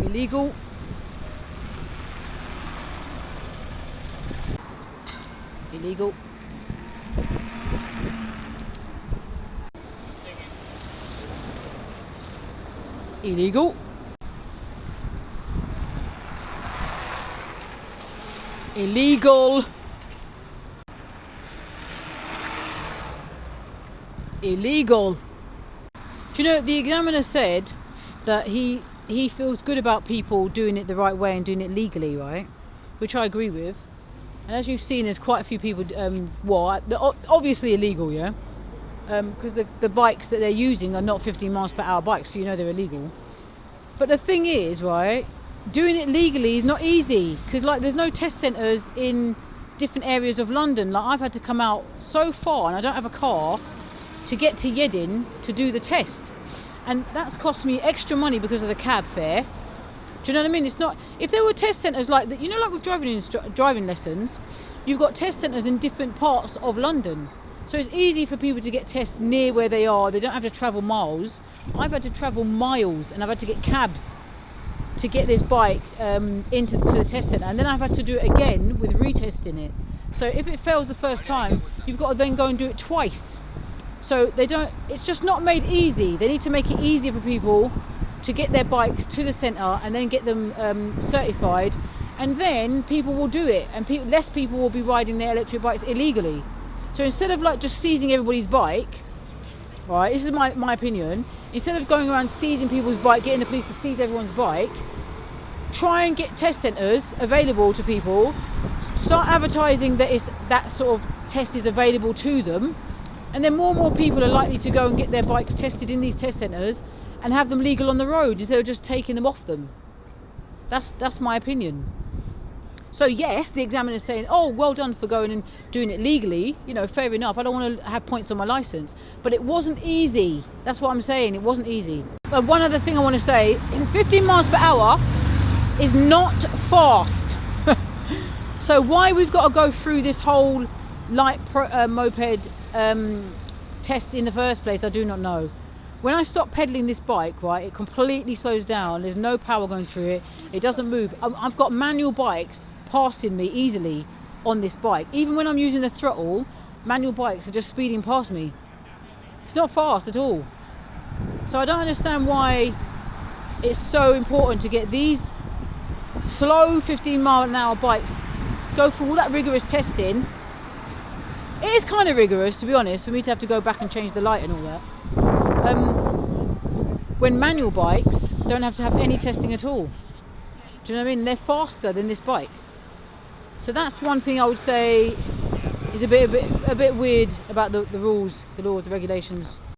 Illegal. Illegal. Illegal. Illegal. Illegal. Do you know, the examiner said that he feels good about people doing it the right way and doing it legally, right? Which I agree with. And as you've seen, there's quite a few people, obviously illegal, yeah? Because the bikes that they're using are not 15 miles per hour bikes, so you know they're illegal. But the thing is, right, doing it legally is not easy, because like there's no test centres in different areas of London. Like I've had to come out so far and I don't have a car to get to Yedding to do the test, and that's cost me extra money because of the cab fare. Do you know what I mean? It's not, if there were test centres like that, you know, like with driving lessons, you've got test centres in different parts of London, so it's easy for people to get tests near where they are. They don't have to travel miles. I've had to travel miles, and I've had to get cabs to get this bike into the test centre, and then I've had to do it again with retesting it. So if it fails the first time, you've got to then go and do it twice. So it's just not made easy. They need to make it easier for people to get their bikes to the centre and then get them certified, and then people will do it, and less people will be riding their electric bikes illegally. So instead of like just seizing everybody's bike, right, this is my opinion, instead of going around seizing people's bike, getting the police to seize everyone's bike, try and get test centres available to people, start advertising that sort of test is available to them, and then more and more people are likely to go and get their bikes tested in these test centres and have them legal on the road instead of just taking them off them. That's my opinion. So yes, the examiner's saying, oh, well done for going and doing it legally, you know, fair enough, I don't want to have points on my licence, but it wasn't easy. That's what I'm saying, it wasn't easy. But one other thing I want to say, 15 miles per hour is not fast. So why we've got to go through this whole light moped test in the first place, I do not know. When I stop pedaling this bike, right, it completely slows down. There's no power going through it. It doesn't move. I've got manual bikes passing me easily on this bike. Even when I'm using the throttle, manual bikes are just speeding past me. It's not fast at all. So I don't understand why it's so important to get these slow 15-mile-an-hour bikes go through all that rigorous testing. It is kind of rigorous, to be honest, for me to have to go back and change the light and all that. When manual bikes don't have to have any testing at all. Do you know what I mean? They're faster than this bike. So that's one thing I would say is a bit weird about the rules, the laws, the regulations.